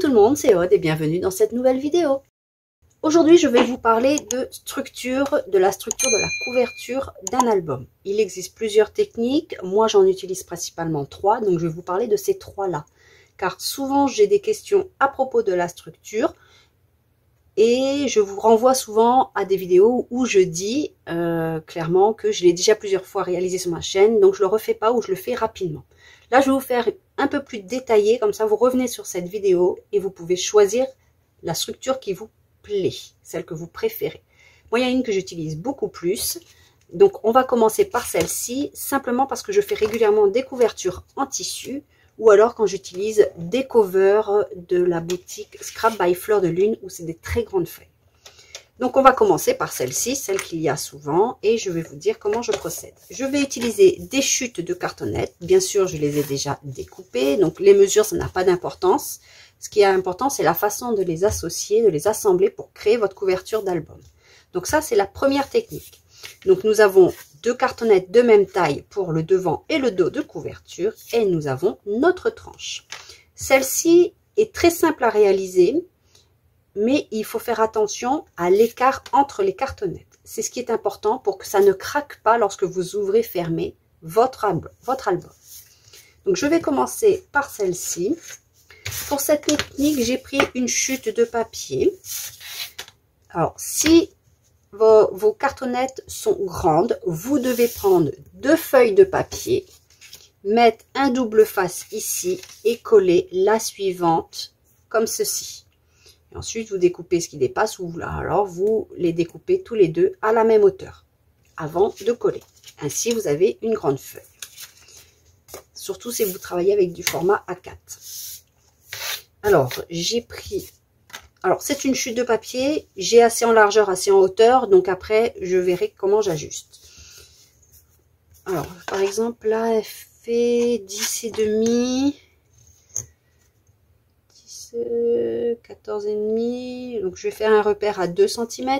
tout le monde, c'est Aude et bienvenue dans cette nouvelle vidéo. Aujourd'hui, je vais vous parler de la structure de la couverture d'un album. Il existe plusieurs techniques, moi j'en utilise principalement 3, donc je vais vous parler de ces 3-là. Car souvent j'ai des questions à propos de la structure et je vous renvoie souvent à des vidéos où je dis clairement que je l'ai déjà plusieurs fois réalisé sur ma chaîne, donc je le refais pas ou je le fais rapidement. Là, je vais vous faire un peu plus détaillé, comme ça vous revenez sur cette vidéo et vous pouvez choisir la structure qui vous plaît, celle que vous préférez. Moi, il y a une que j'utilise beaucoup plus, donc on va commencer par celle-ci, simplement parce que je fais régulièrement des couvertures en tissu, ou alors quand j'utilise des covers de la boutique Scrap by Fleur de Lune, où c'est des très grandes feuilles. Donc on va commencer par celle-ci, celle qu'il y a souvent, et je vais vous dire comment je procède. Je vais utiliser des chutes de cartonnettes, bien sûr je les ai déjà découpées, donc les mesures ça n'a pas d'importance. Ce qui est important c'est la façon de les associer, de les assembler pour créer votre couverture d'album. Donc ça c'est la première technique. Donc nous avons deux cartonnettes de même taille pour le devant et le dos de couverture, et nous avons notre tranche. Celle-ci est très simple à réaliser, mais il faut faire attention à l'écart entre les cartonnettes. C'est ce qui est important pour que ça ne craque pas lorsque vous ouvrez, fermez votre album. Donc je vais commencer par celle-ci. Pour cette technique, j'ai pris une chute de papier. Alors, si vos cartonnettes sont grandes, vous devez prendre 2 feuilles de papier, mettre un double face ici et coller la suivante comme ceci. Et ensuite, vous découpez ce qui dépasse, ou alors vous les découpez tous les deux à la même hauteur avant de coller. Ainsi, vous avez une grande feuille. Surtout si vous travaillez avec du format A4. Alors, j'ai pris... Alors, c'est une chute de papier. J'ai assez en largeur, assez en hauteur. Donc après, je verrai comment j'ajuste. Alors, par exemple, là, elle fait 10,5. 14,5, donc je vais faire un repère à 2 cm.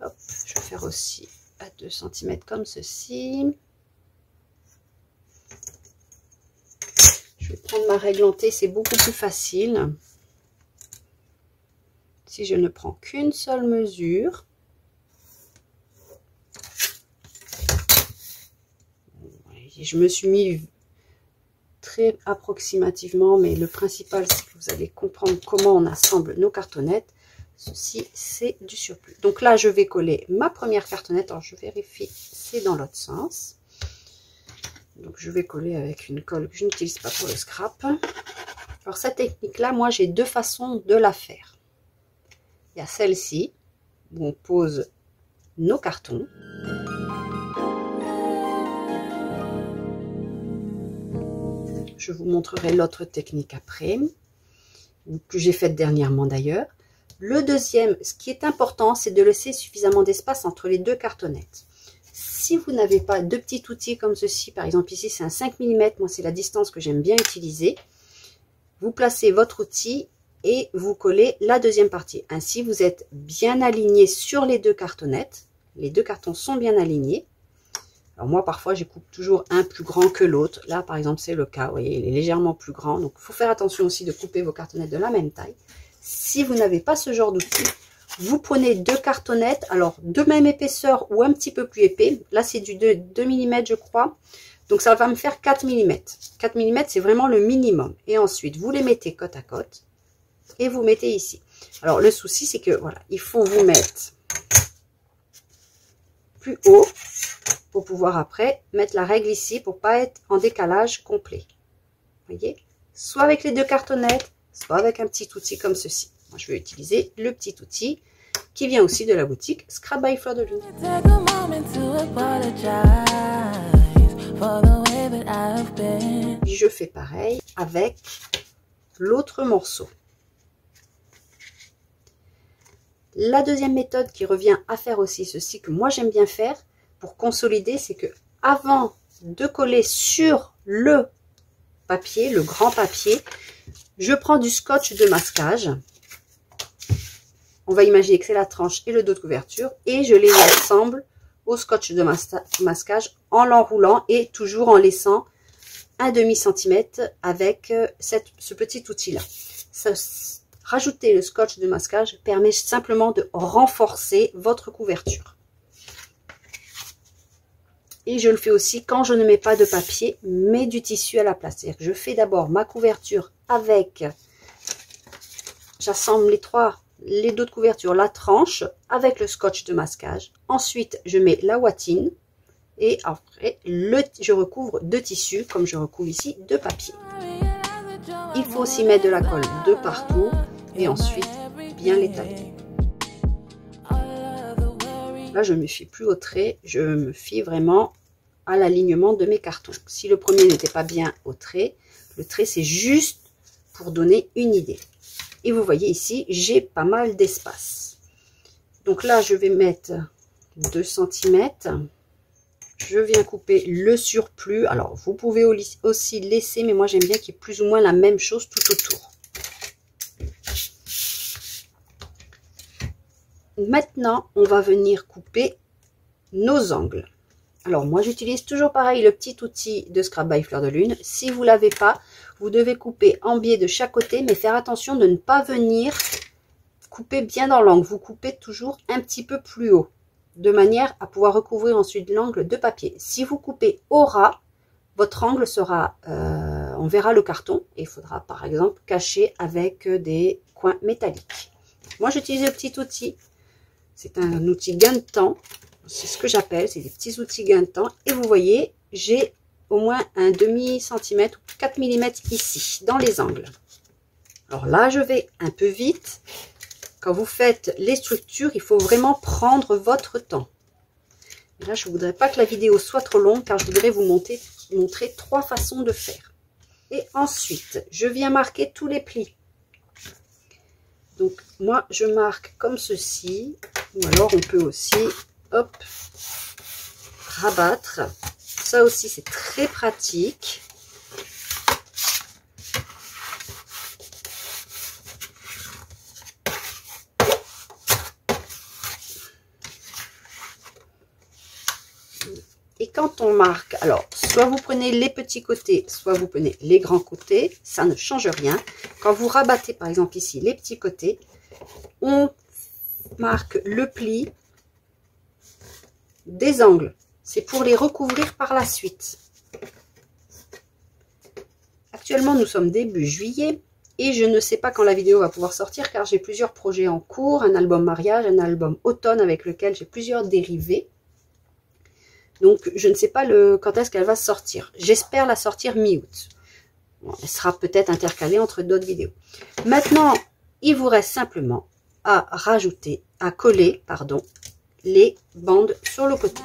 Hop, je vais faire aussi à 2 cm comme ceci. Je vais prendre ma règle en T, c'est beaucoup plus facile. Si je ne prends qu'une seule mesure. Je me suis mis très approximativement, mais le principal c'est que vous allez comprendre comment on assemble nos cartonnettes. Ceci c'est du surplus. Donc là je vais coller ma première cartonnette. Alors je vérifie, c'est dans l'autre sens. Donc je vais coller avec une colle que je n'utilise pas pour le scrap. Alors cette technique là, moi j'ai 2 façons de la faire. Il y a celle-ci où on pose nos cartons. Je vous montrerai l'autre technique après, que j'ai faite dernièrement d'ailleurs. Le deuxième, ce qui est important, c'est de laisser suffisamment d'espace entre les 2 cartonnettes. Si vous n'avez pas de petits outils comme ceci, par exemple ici c'est un 5 mm, moi c'est la distance que j'aime bien utiliser. Vous placez votre outil et vous collez la deuxième partie. Ainsi vous êtes bien aligné sur les 2 cartonnettes. Les 2 cartons sont bien alignés. Alors moi, parfois, je coupe toujours un plus grand que l'autre. Là, par exemple, c'est le cas. Vous voyez, il est légèrement plus grand. Donc, il faut faire attention aussi de couper vos cartonnettes de la même taille. Si vous n'avez pas ce genre d'outil, vous prenez 2 cartonnettes, alors de même épaisseur ou un petit peu plus épais. Là, c'est du 2 mm, je crois. Donc, ça va me faire 4 mm. 4 mm, c'est vraiment le minimum. Et ensuite, vous les mettez côte à côte et vous mettez ici. Alors, le souci, c'est que, voilà, il faut vous mettre plus haut pour pouvoir après mettre la règle ici pour pas être en décalage complet. Voyez, soit avec les 2 cartonnettes, soit avec un petit outil comme ceci. Moi, je vais utiliser le petit outil qui vient aussi de la boutique Scrap by Fleur de Lune. Je fais pareil avec l'autre morceau. La deuxième méthode qui revient à faire aussi ceci, que moi j'aime bien faire pour consolider, c'est que avant de coller sur le papier, le grand papier, je prends du scotch de masquage. On va imaginer que c'est la tranche et le dos de couverture, et je les assemble au scotch de masquage en l'enroulant et toujours en laissant 1/2 centimètre avec ce petit outil-là. Rajouter le scotch de masquage permet simplement de renforcer votre couverture. Et je le fais aussi quand je ne mets pas de papier, mais du tissu à la place. C'est-à-dire que je fais d'abord ma couverture avec, j'assemble les dos de couverture, la tranche avec le scotch de masquage. Ensuite, je mets la ouatine et après, je recouvre de tissu, comme je recouvre ici, de papier. Il faut aussi mettre de la colle de partout et ensuite bien l'étaler. Là, je ne me fie plus au trait, je me fie vraiment à l'alignement de mes cartons. Si le premier n'était pas bien au trait, le trait c'est juste pour donner une idée. Et vous voyez ici, j'ai pas mal d'espace. Donc là, je vais mettre 2 cm. Je viens couper le surplus. Alors, vous pouvez aussi laisser, mais moi j'aime bien qu'il y ait plus ou moins la même chose tout autour. Maintenant, on va venir couper nos angles. Alors, moi, j'utilise toujours pareil le petit outil de Scrap by Fleur de Lune. Si vous ne l'avez pas, vous devez couper en biais de chaque côté, mais faire attention de ne pas venir couper bien dans l'angle. Vous coupez toujours un petit peu plus haut, de manière à pouvoir recouvrir ensuite l'angle de papier. Si vous coupez au ras, votre angle sera, on verra le carton, et il faudra par exemple cacher avec des coins métalliques. Moi, j'utilise le petit outil. C'est un outil gain de temps, c'est ce que j'appelle, c'est des petits outils gain de temps. Et vous voyez, j'ai au moins un demi centimètre, 4 mm ici, dans les angles. Alors là, je vais un peu vite. Quand vous faites les structures, il faut vraiment prendre votre temps. Et là, je ne voudrais pas que la vidéo soit trop longue, car je voudrais vous montrer 3 façons de faire. Et ensuite, je viens marquer tous les plis. Donc, moi, je marque comme ceci. Ou alors, on peut aussi, hop, rabattre. Ça aussi, c'est très pratique. Et quand on marque, alors, soit vous prenez les petits côtés, soit vous prenez les grands côtés, ça ne change rien. Quand vous rabattez, par exemple, ici, les petits côtés, on marque le pli des angles. C'est pour les recouvrir par la suite. Actuellement, nous sommes début juillet et je ne sais pas quand la vidéo va pouvoir sortir car j'ai plusieurs projets en cours, un album mariage, un album automne avec lequel j'ai plusieurs dérivés. Donc, je ne sais pas quand est-ce qu'elle va sortir. J'espère la sortir mi-août. Bon, elle sera peut-être intercalée entre d'autres vidéos. Maintenant, il vous reste simplement à rajouter, à coller, pardon, les bandes sur le côté.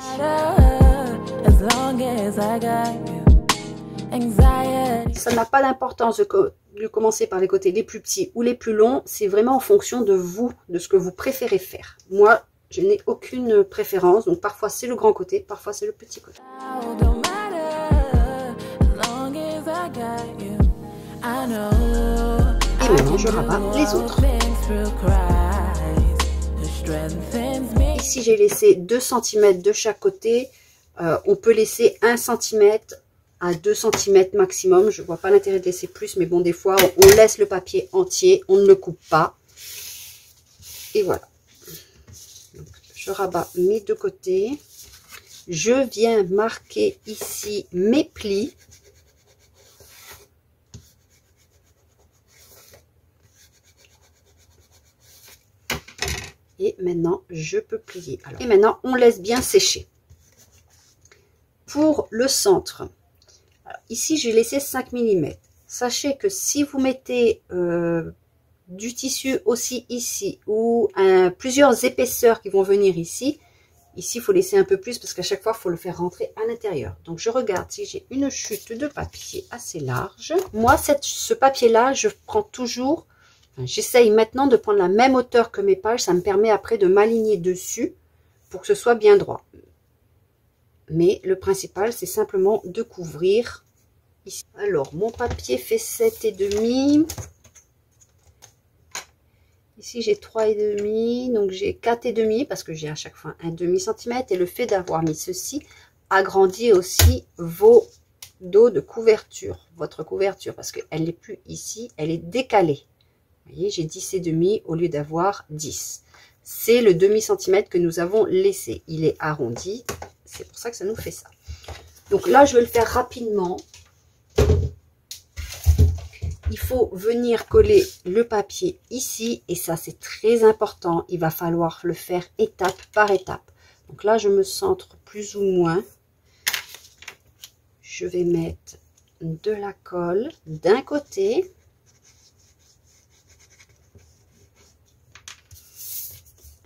Ça n'a pas d'importance de commencer par les côtés les plus petits ou les plus longs. C'est vraiment en fonction de vous, de ce que vous préférez faire. Moi, je n'ai aucune préférence, donc parfois c'est le grand côté, parfois c'est le petit côté. Et maintenant je rabats les autres. Ici j'ai laissé 2 cm de chaque côté, on peut laisser 1 cm à 2 cm maximum, je vois pas l'intérêt de laisser plus, mais bon des fois on laisse le papier entier, on ne le coupe pas, et voilà. Donc, je rabats mes deux côtés, je viens marquer ici mes plis. Et maintenant, je peux plier. Alors, et maintenant, on laisse bien sécher. Pour le centre, alors, ici, j'ai laissé 5 mm. Sachez que si vous mettez du tissu aussi ici, ou plusieurs épaisseurs qui vont venir ici, il faut laisser un peu plus parce qu'à chaque fois, il faut le faire rentrer à l'intérieur. Donc, je regarde si j'ai une chute de papier assez large. Moi, ce papier-là, je prends toujours... J'essaye maintenant de prendre la même hauteur que mes pages, ça me permet après de m'aligner dessus pour que ce soit bien droit. Mais le principal, c'est simplement de couvrir ici. Alors, mon papier fait 7,5. Ici, j'ai 3,5, donc j'ai 4,5 parce que j'ai à chaque fois un demi centimètre. Et le fait d'avoir mis ceci agrandit aussi vos dos de couverture, votre couverture, parce qu'elle n'est plus ici, elle est décalée. Vous voyez, j'ai 10,5 au lieu d'avoir 10. C'est le demi-centimètre que nous avons laissé. Il est arrondi, c'est pour ça que ça nous fait ça. Donc là, je vais le faire rapidement. Il faut venir coller le papier ici, et ça c'est très important. Il va falloir le faire étape par étape. Donc là, je me centre plus ou moins. Je vais mettre de la colle d'un côté.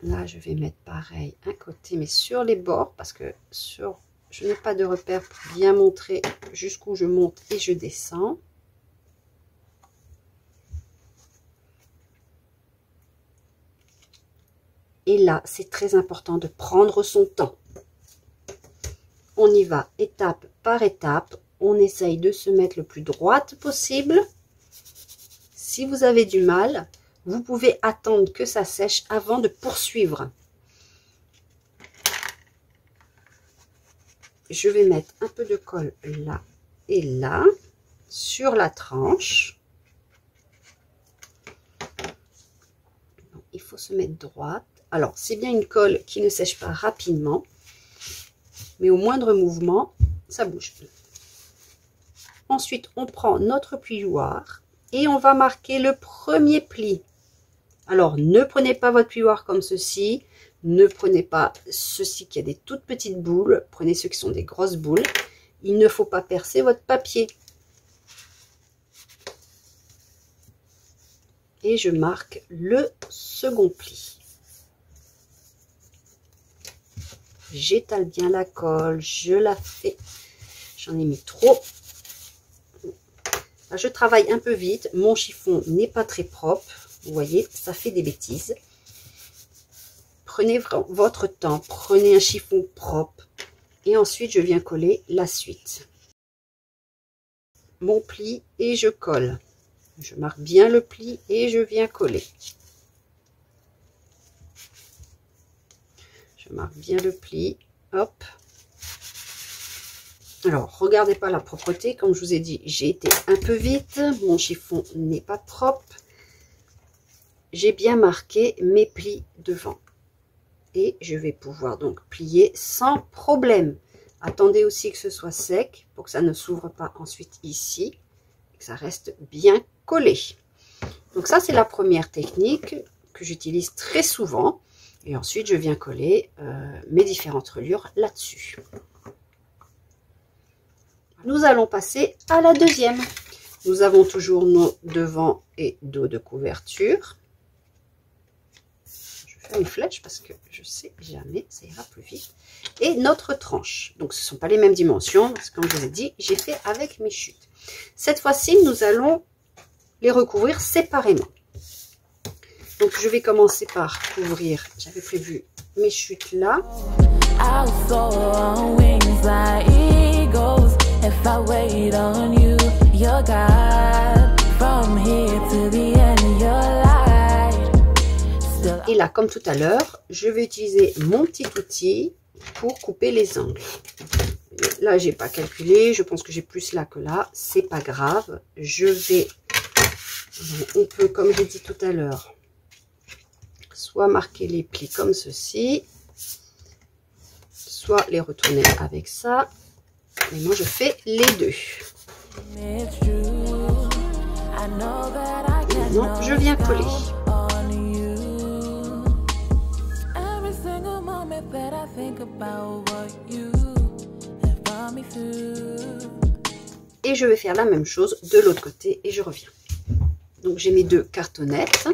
Là, je vais mettre pareil un côté, mais sur les bords, parce que je n'ai pas de repère pour bien montrer jusqu'où je monte et je descends. Et là, c'est très important de prendre son temps. On y va étape par étape. On essaye de se mettre le plus droite possible. Si vous avez du mal, vous pouvez attendre que ça sèche avant de poursuivre. Je vais mettre un peu de colle là et là, sur la tranche. Il faut se mettre droite. Alors, c'est bien une colle qui ne sèche pas rapidement, mais au moindre mouvement, ça bouge. Ensuite, on prend notre plioir et on va marquer le premier pli. Alors, ne prenez pas votre plioir comme ceci. Ne prenez pas ceci qui a des toutes petites boules. Prenez ceux qui sont des grosses boules. Il ne faut pas percer votre papier. Et je marque le second pli. J'étale bien la colle. Je la fais. J'en ai mis trop. Là, je travaille un peu vite. Mon chiffon n'est pas très propre. Vous voyez, ça fait des bêtises. Prenez votre temps. Prenez un chiffon propre. Et ensuite, je viens coller la suite. Mon pli et je colle. Je marque bien le pli et je viens coller. Je marque bien le pli. Hop. Alors, regardez pas la propreté. Comme je vous ai dit, j'ai été un peu vite. Mon chiffon n'est pas propre. J'ai bien marqué mes plis devant. Et je vais pouvoir donc plier sans problème. Attendez aussi que ce soit sec pour que ça ne s'ouvre pas ensuite ici. Que ça reste bien collé. Donc ça, c'est la première technique que j'utilise très souvent. Et ensuite, je viens coller mes différentes reliures là-dessus. Nous allons passer à la deuxième. Nous avons toujours nos devants et dos de couverture. Je fais une flèche parce que je sais jamais, ça ira plus vite. Et notre tranche. Donc, ce ne sont pas les mêmes dimensions. Parce que comme je vous ai dit, j'ai fait avec mes chutes. Cette fois-ci, nous allons les recouvrir séparément. Donc, je vais commencer par couvrir. J'avais prévu mes chutes là. Et là, comme tout à l'heure, je vais utiliser mon petit outil pour couper les angles. Là, j'ai pas calculé. Je pense que j'ai plus là que là. C'est pas grave. Je vais... On peut, comme j'ai dit tout à l'heure, soit marquer les plis comme ceci, soit les retourner avec ça. Et moi, je fais les deux. Maintenant, je viens coller. Et je vais faire la même chose de l'autre côté et je reviens. Donc, j'ai mes deux cartonnettes.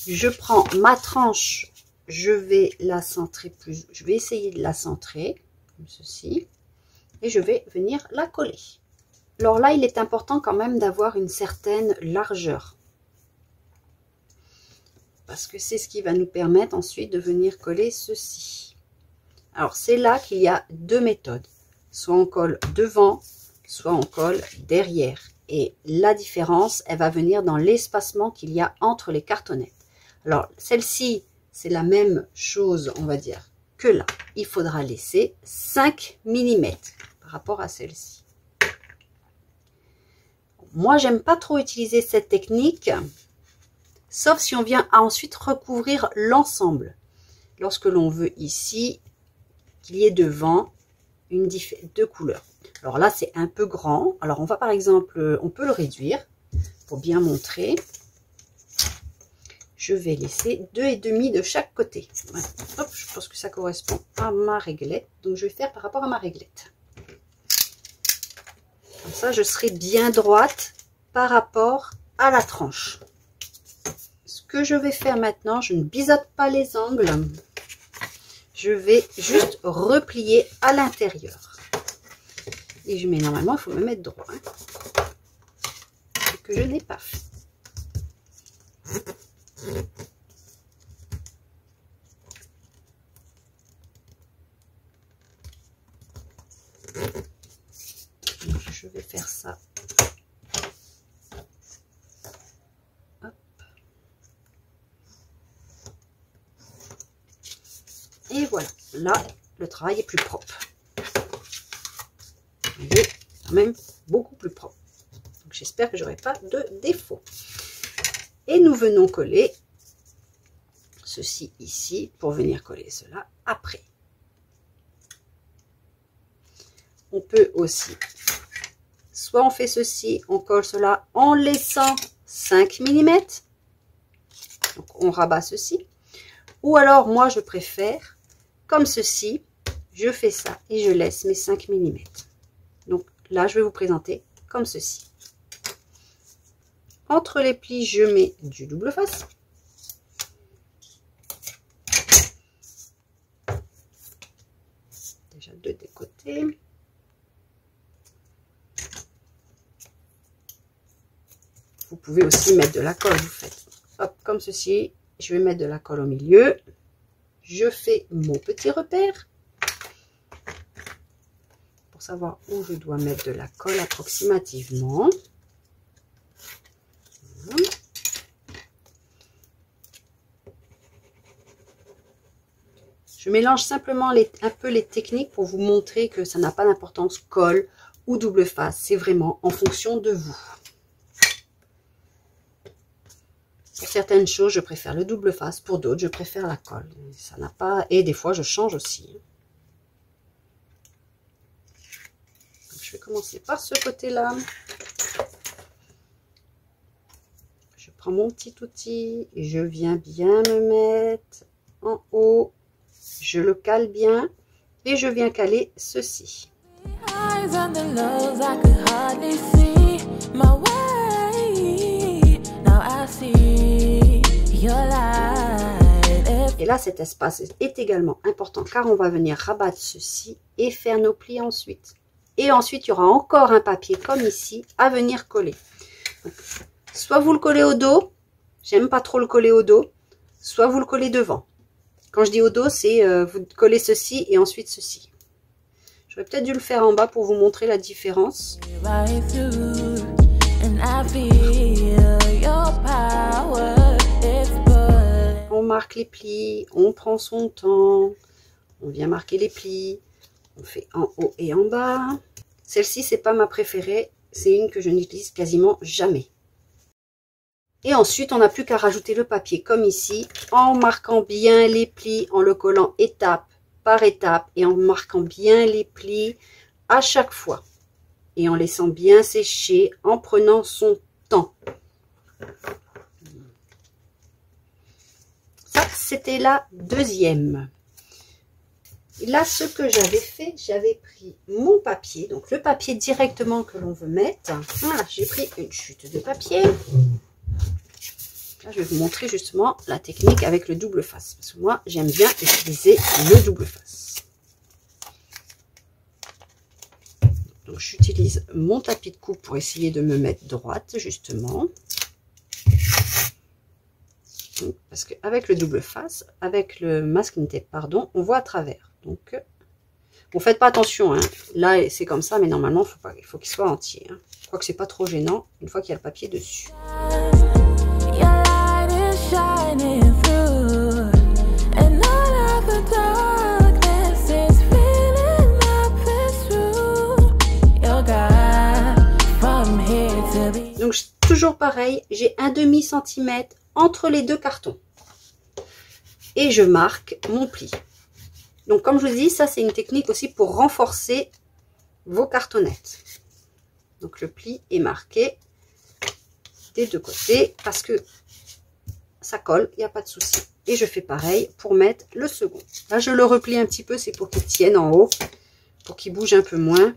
Je prends ma tranche, je vais la centrer plus, je vais essayer de la centrer comme ceci et je vais venir la coller. Alors là, il est important quand même d'avoir une certaine largeur parce que c'est ce qui va nous permettre ensuite de venir coller ceci. Alors c'est là qu'il y a deux méthodes, soit on colle devant, soit on colle derrière, et la différence, elle va venir dans l'espacement qu'il y a entre les cartonnettes. Alors, celle-ci, c'est la même chose, on va dire, que là. Il faudra laisser 5 mm. rapport à celle-ci. Moi, j'aime pas trop utiliser cette technique, sauf si on vient à ensuite recouvrir l'ensemble. Lorsque l'on veut ici qu'il y ait devant deux couleurs. Alors là, c'est un peu grand. Alors, on va par exemple, on peut le réduire pour bien montrer. Je vais laisser 2,5 de chaque côté. Voilà. Hop, je pense que ça correspond à ma réglette. Donc, je vais faire par rapport à ma réglette. Comme ça, je serai bien droite par rapport à la tranche. Ce que je vais faire maintenant, je ne biseaute pas les angles. Je vais juste replier à l'intérieur. Et je mets normalement, il faut me mettre droit. Hein, ce que je n'ai pas fait. Donc, je vais faire ça. Hop. Et voilà, là, le travail est plus propre. Vous voyez, quand même beaucoup plus propre. Donc, j'espère que j'aurai pas de défaut. Et nous venons coller ceci ici pour venir coller cela après. On peut aussi, soit on fait ceci, on colle cela en laissant 5 mm. Donc, on rabat ceci. Ou alors, moi, je préfère, comme ceci, je fais ça et je laisse mes 5 mm. Donc là, je vais vous présenter comme ceci. Entre les plis, je mets du double face. Déjà deux des côtés. Vous pouvez aussi mettre de la colle, vous faites. Hop, comme ceci. Je vais mettre de la colle au milieu. Je fais mon petit repère. Pour savoir où je dois mettre de la colle approximativement. Voilà. Je mélange simplement un peu les techniques pour vous montrer que ça n'a pas d'importance colle ou double face. C'est vraiment en fonction de vous. Pour certaines choses, je préfère le double face. Pour d'autres, je préfère la colle. Ça n'a pas... Et des fois, je change aussi. Donc, je vais commencer par ce côté-là. Je prends mon petit outil et je viens bien me mettre en haut. Je le cale bien et je viens caler ceci. Et là, cet espace est également important car on va venir rabattre ceci et faire nos plis ensuite. Et ensuite, il y aura encore un papier comme ici à venir coller. Donc, soit vous le collez au dos, j'aime pas trop le coller au dos, soit vous le collez devant. Quand je dis au dos, c'est vous collez ceci et ensuite ceci. J'aurais peut-être dû le faire en bas pour vous montrer la différence. On marque les plis, on prend son temps, on vient marquer les plis, on fait en haut et en bas. Celle-ci, c'est pas ma préférée, c'est une que je n'utilise quasiment jamais. Et ensuite, on n'a plus qu'à rajouter le papier comme ici, en marquant bien les plis, en le collant étape par étape et en marquant bien les plis à chaque fois. Et en laissant bien sécher, en prenant son temps. Ça, c'était la deuxième. Et là, ce que j'avais fait, j'avais pris mon papier, donc le papier directement que l'on veut mettre. Voilà, j'ai pris une chute de papier. Là, je vais vous montrer justement la technique avec le double face. Parce que moi, j'aime bien utiliser le double face. Donc, j'utilise mon tapis de coupe pour essayer de me mettre droite, justement. Donc, parce qu'avec le double face, avec le masking tape, pardon, on voit à travers. Donc, bon, faites pas attention. Hein. Là, c'est comme ça, mais normalement, il faut qu'il soit entier. Hein. Je crois que c'est pas trop gênant une fois qu'il y a le papier dessus. Donc toujours pareil, j'ai un demi-centimètre entre les deux cartons. Et je marque mon pli. Donc comme je vous dis, ça c'est une technique aussi pour renforcer vos cartonnettes. Donc le pli est marqué des deux côtés parce que ça colle, il n'y a pas de souci. Et je fais pareil pour mettre le second. Là je le replie un petit peu, c'est pour qu'il tienne en haut, pour qu'il bouge un peu moins.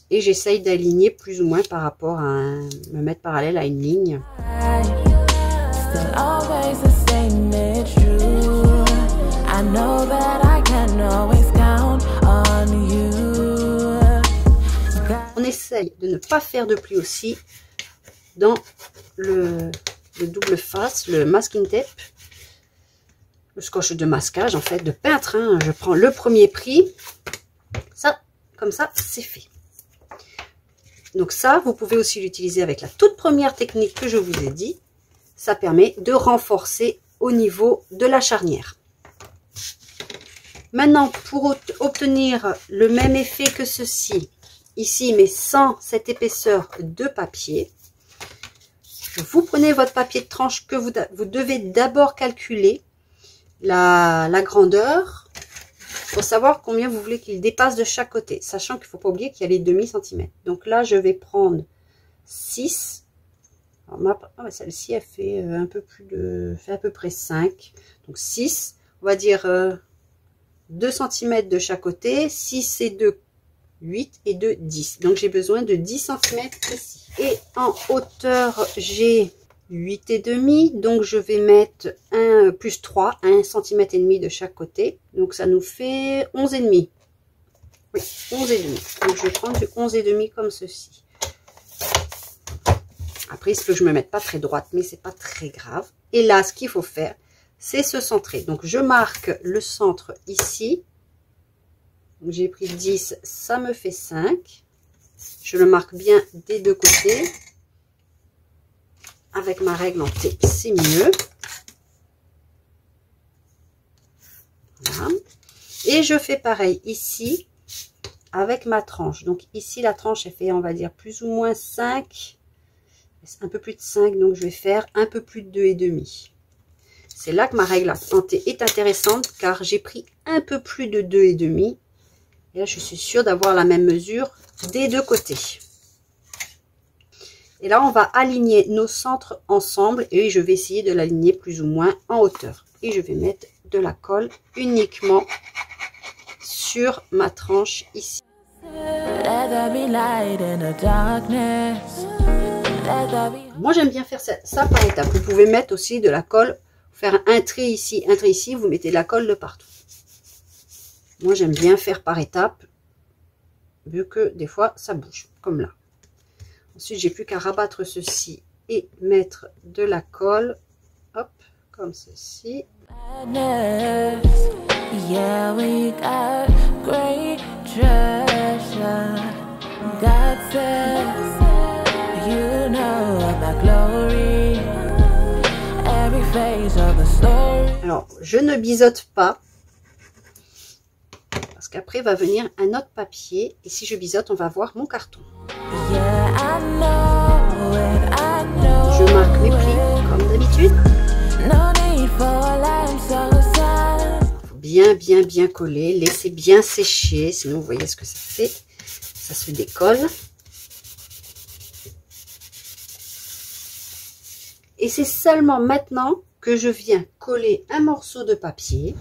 Et j'essaye d'aligner plus ou moins par rapport à me mettre parallèle à une ligne. On essaye de ne pas faire de pli aussi dans le double face, le masking tape, le scotch de masquage en fait, de peintre. Hein. Je prends le premier pli, ça, comme ça, c'est fait. Donc ça, vous pouvez aussi l'utiliser avec la toute première technique que je vous ai dit. Ça permet de renforcer au niveau de la charnière. Maintenant, pour obtenir le même effet que ceci, ici, mais sans cette épaisseur de papier, vous prenez votre papier de tranche que vous devez d'abord calculer la grandeur pour savoir combien vous voulez qu'il dépasse de chaque côté, sachant qu'il ne faut pas oublier qu'il y a les demi-centimètres. Donc là, je vais prendre 6. Celle-ci, elle fait un peu plus de... fait à peu près 5. Donc 6, on va dire 2 cm de chaque côté. 6 et 2, 8 et 2, 10. Donc j'ai besoin de 10 cm ici. Et en hauteur, j'ai 8 et demi, donc je vais mettre un plus 3, 1 cm et demi de chaque côté. Donc ça nous fait 11 et demi. Oui, 11 et demi. Donc je vais prendre du 11 et demi comme ceci. Après, il se peut que je me mette pas très droite, mais c'est pas très grave. Et là, ce qu'il faut faire, c'est se centrer. Donc je marque le centre ici. J'ai pris 10, ça me fait 5. Je le marque bien des deux côtés. Avec ma règle en T, c'est mieux. Voilà. Et je fais pareil ici avec ma tranche. Donc ici, la tranche, elle fait, on va dire, plus ou moins 5. Un peu plus de 5, donc je vais faire un peu plus de 2,5. C'est là que ma règle en T est intéressante, car j'ai pris un peu plus de 2,5. Et là, je suis sûre d'avoir la même mesure des deux côtés. Et là, on va aligner nos centres ensemble et je vais essayer de l'aligner plus ou moins en hauteur. Et je vais mettre de la colle uniquement sur ma tranche ici. Moi, j'aime bien faire ça par étapes. Vous pouvez mettre aussi de la colle, faire un trait ici, vous mettez de la colle de partout. Moi, j'aime bien faire par étapes, vu que des fois, ça bouge, comme là. Ensuite, j'ai plus qu'à rabattre ceci et mettre de la colle, hop, comme ceci. Alors, je ne biseaute pas, parce qu'après va venir un autre papier, et si je biseaute, on va voir mon carton. Je marque mes plis comme d'habitude. Il faut bien coller, laisser bien sécher, sinon vous voyez ce que ça fait, ça se décolle. Et c'est seulement maintenant que je viens coller un morceau de papier.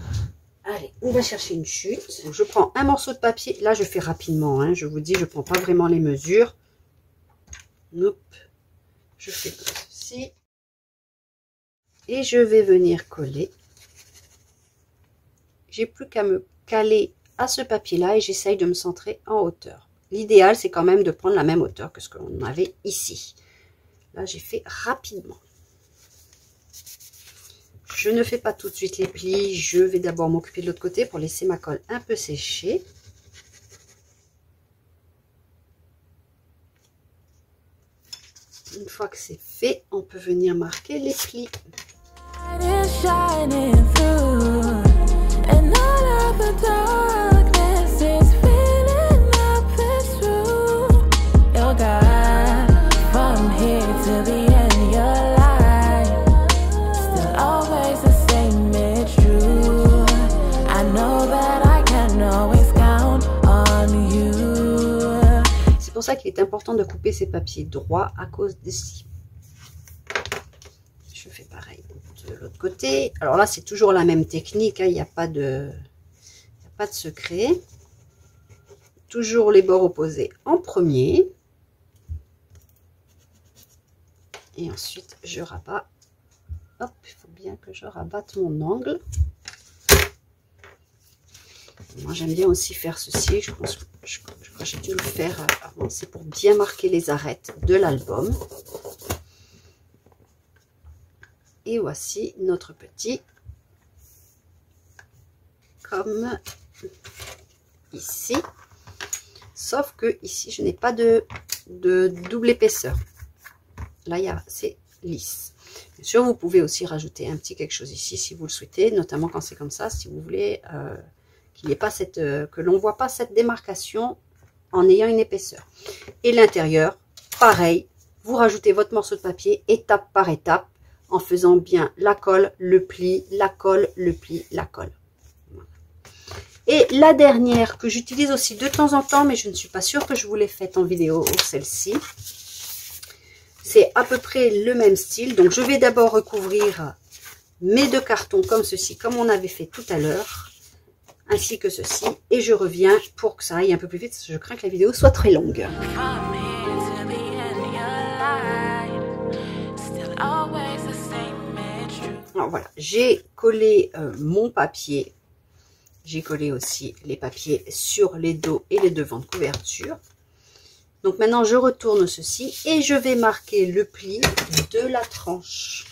Allez, on va chercher une chute. Donc, je prends un morceau de papier. Là, je fais rapidement. Hein, je vous dis, je ne prends pas vraiment les mesures. Hop. Je fais comme ceci. Et je vais venir coller. J'ai plus qu'à me caler à ce papier-là et j'essaye de me centrer en hauteur. L'idéal, c'est quand même de prendre la même hauteur que ce qu'on avait ici. Là, j'ai fait rapidement. Je ne fais pas tout de suite les plis. Je vais d'abord m'occuper de l'autre côté pour laisser ma colle un peu sécher. Une fois que c'est fait, on peut venir marquer les plis. qu'il est important de couper ces papiers droits à cause d'ici. Je fais pareil de l'autre côté. Alors là, c'est toujours la même technique, hein, il n'y a pas de secret. Toujours les bords opposés en premier. Et ensuite, je rabats. Hop, il faut bien que je rabatte mon angle. Moi, j'aime bien aussi faire ceci. Je pense que j'ai dû le faire avant. C'est pour bien marquer les arêtes de l'album. Et voici notre petit, comme ici. Sauf que ici, je n'ai pas de double épaisseur. Là, c'est lisse. Bien sûr, vous pouvez aussi rajouter un petit quelque chose ici si vous le souhaitez, notamment quand c'est comme ça, si vous voulez qu'il n'y ait pas que l'on ne voit pas cette démarcation en ayant une épaisseur. Et l'intérieur, pareil, vous rajoutez votre morceau de papier étape par étape en faisant bien la colle, le pli, la colle, le pli, la colle. Et la dernière que j'utilise aussi de temps en temps, mais je ne suis pas sûre que je vous l'ai faite en vidéo, celle-ci. C'est à peu près le même style. Donc, je vais d'abord recouvrir mes deux cartons comme ceci, comme on avait fait tout à l'heure, ainsi que ceci. Et je reviens pour que ça aille un peu plus vite, parce que je crains que la vidéo soit très longue. Alors voilà, j'ai collé mon papier. J'ai collé aussi les papiers sur les dos et les devants de couverture. Donc maintenant, je retourne ceci et je vais marquer le pli de la tranche,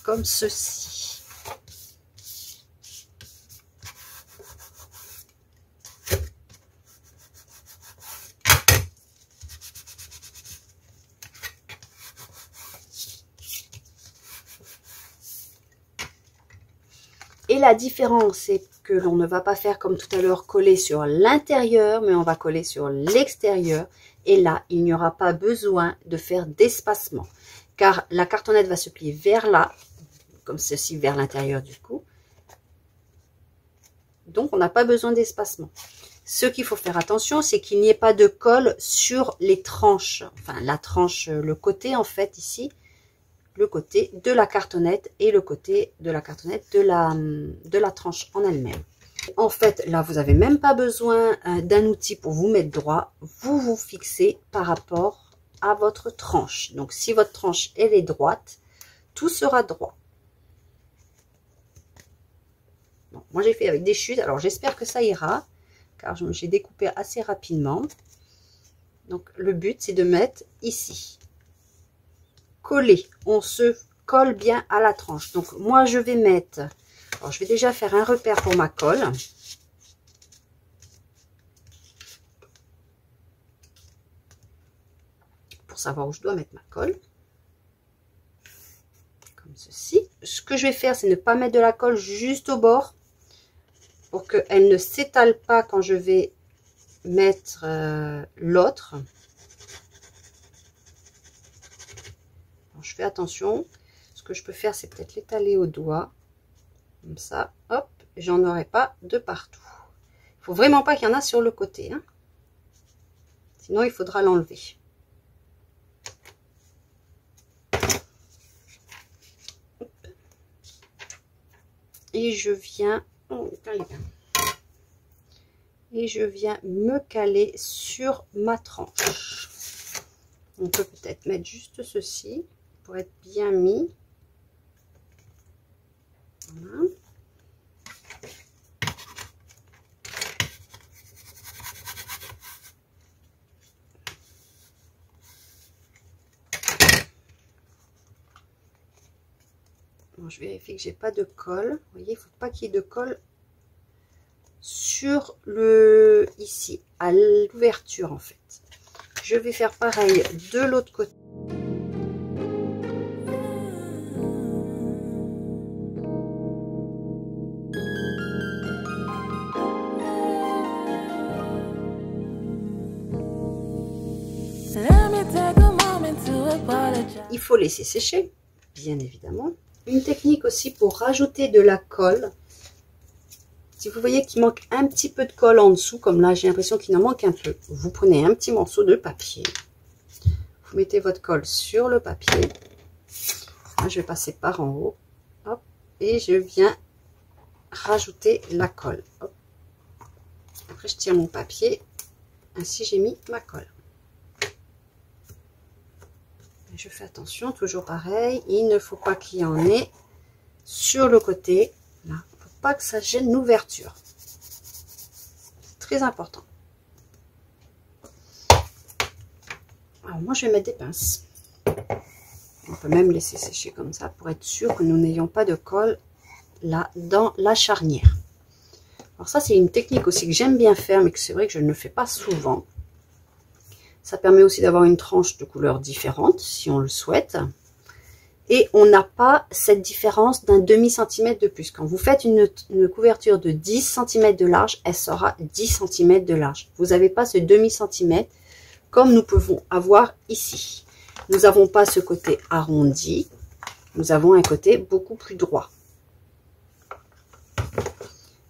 comme ceci. Et la différence, c'est que l'on ne va pas faire comme tout à l'heure, coller sur l'intérieur, mais on va coller sur l'extérieur. Et là, il n'y aura pas besoin de faire d'espacement, car la cartonnette va se plier vers là, comme ceci, vers l'intérieur du cou. Donc, on n'a pas besoin d'espacement. Ce qu'il faut faire attention, c'est qu'il n'y ait pas de colle sur les tranches. Enfin, la tranche, le côté, en fait, ici, le côté de la cartonnette et le côté de la cartonnette de la tranche en elle-même. En fait, là, vous n'avez même pas besoin d'un outil pour vous mettre droit. Vous vous fixez par rapport à votre tranche. Donc, si votre tranche, elle est droite, tout sera droit. Bon, moi, j'ai fait avec des chutes. Alors, j'espère que ça ira, car j'ai découpé assez rapidement. Donc, le but, c'est de mettre ici. Coller, on se colle bien à la tranche. Donc moi je vais mettre, alors je vais déjà faire un repère pour ma colle. Pour savoir où je dois mettre ma colle. Comme ceci. Ce que je vais faire, c'est ne pas mettre de la colle juste au bord. Pour qu'elle ne s'étale pas quand je vais mettre l'autre. Je fais attention. Ce que je peux faire, c'est peut-être l'étaler au doigt. Comme ça, hop, j'en aurai pas de partout. Il faut vraiment pas qu'il y en a sur le côté. Hein. Sinon, il faudra l'enlever. Et je viens... Et je viens me caler sur ma tranche. On peut peut-être mettre juste ceci. Pour être bien mis. Voilà. Bon, je vérifie que j'ai pas de colle. Vous voyez, il ne faut pas qu'il y ait de colle sur le ici, à l'ouverture en fait. Je vais faire pareil de l'autre côté. Il faut laisser sécher, bien évidemment. Une technique aussi pour rajouter de la colle, Si vous voyez qu'il manque un petit peu de colle en dessous, comme là j'ai l'impression qu'il en manque un peu, vous prenez un petit morceau de papier. Vous mettez votre colle sur le papier. Là, je vais passer par en haut. Hop, et je viens rajouter la colle. Hop. Après, je tire mon papier. Ainsi, j'ai mis ma colle. Et je fais attention, toujours pareil. Il ne faut pas qu'il y en ait sur le côté. Là, pour pas que ça gêne l'ouverture. C'est très important. Alors, moi, je vais mettre des pinces. On peut même laisser sécher comme ça pour être sûr que nous n'ayons pas de colle là dans la charnière. Alors ça, c'est une technique aussi que j'aime bien faire, mais que c'est vrai que je ne le fais pas souvent. Ça permet aussi d'avoir une tranche de couleurs différentes, si on le souhaite. Et on n'a pas cette différence d'un demi-centimètre de plus. Quand vous faites une couverture de 10 cm de large, elle sera 10 cm de large. Vous n'avez pas ce demi-centimètre comme nous pouvons avoir ici. Nous n'avons pas ce côté arrondi, nous avons un côté beaucoup plus droit.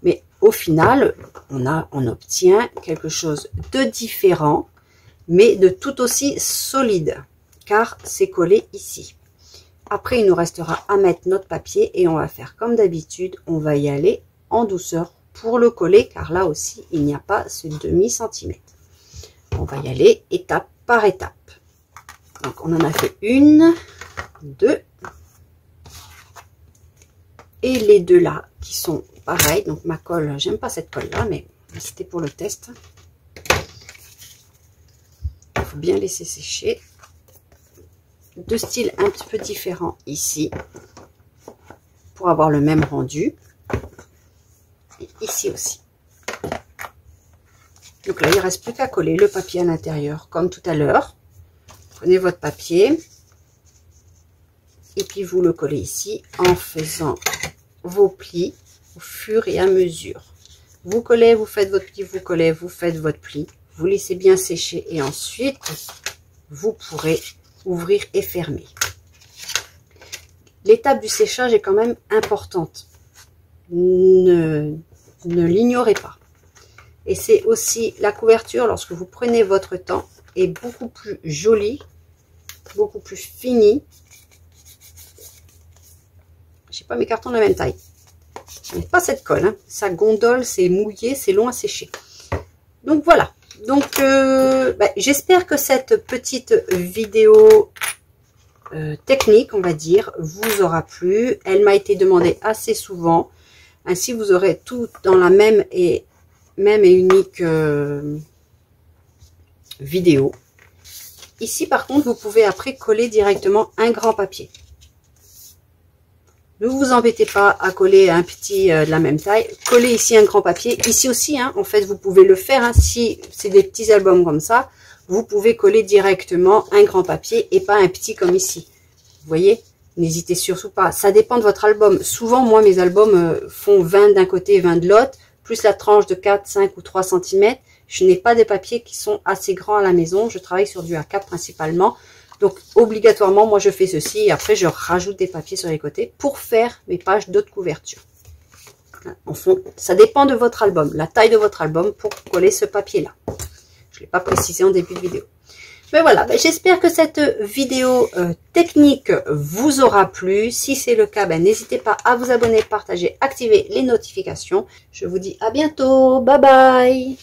Mais au final, on obtient quelque chose de différent, mais de tout aussi solide, car c'est collé ici. Après, il nous restera à mettre notre papier et on va faire comme d'habitude, on va y aller en douceur pour le coller, car là aussi, il n'y a pas ce demi-centimètre. On va y aller étape par étape. Donc, on en a fait une, deux, et les deux là qui sont pareils. Donc, ma colle, j'aime pas cette colle là, mais c'était pour le test. Il faut bien laisser sécher. Deux styles un petit peu différents ici pour avoir le même rendu. Et ici aussi. Donc là, il ne reste plus qu'à coller le papier à l'intérieur, comme tout à l'heure. Prenez votre papier et puis vous le collez ici en faisant vos plis au fur et à mesure. Vous collez, vous faites votre pli, vous collez, vous faites votre pli. Vous laissez bien sécher et ensuite, vous pourrez ouvrir et fermer. L'étape du séchage est quand même importante. Ne l'ignorez pas. Et c'est aussi la couverture, lorsque vous prenez votre temps, est beaucoup plus jolie, beaucoup plus finie. Je sais pas mes cartons de la même taille. Je n'ai pas cette colle, hein. Ça gondole, c'est mouillé, c'est long à sécher. Donc voilà. Donc j'espère que cette petite vidéo technique, on va dire, vous aura plu. Elle m'a été demandée assez souvent. Ainsi, vous aurez tout dans la même et unique vidéo. Ici, par contre, vous pouvez après coller directement un grand papier. Ne vous embêtez pas à coller un petit de la même taille. Collez ici un grand papier. Ici aussi, hein, en fait, vous pouvez le faire. Hein, si c'est des petits albums comme ça, vous pouvez coller directement un grand papier et pas un petit comme ici. Vous voyez? N'hésitez surtout pas. Ça dépend de votre album. Souvent, moi, mes albums font 20 d'un côté et 20 de l'autre, plus la tranche de 4, 5 ou 3 cm. Je n'ai pas des papiers qui sont assez grands à la maison. Je travaille sur du A4 principalement. Donc, obligatoirement, moi, je fais ceci. Et après, je rajoute des papiers sur les côtés pour faire mes pages d'autres couvertures. En fond, ça dépend de votre album, la taille de votre album pour coller ce papier-là. Je ne l'ai pas précisé en début de vidéo. Mais voilà, j'espère que cette vidéo technique vous aura plu. Si c'est le cas, n'hésitez pas à vous abonner, partager, activer les notifications. Je vous dis à bientôt. Bye bye.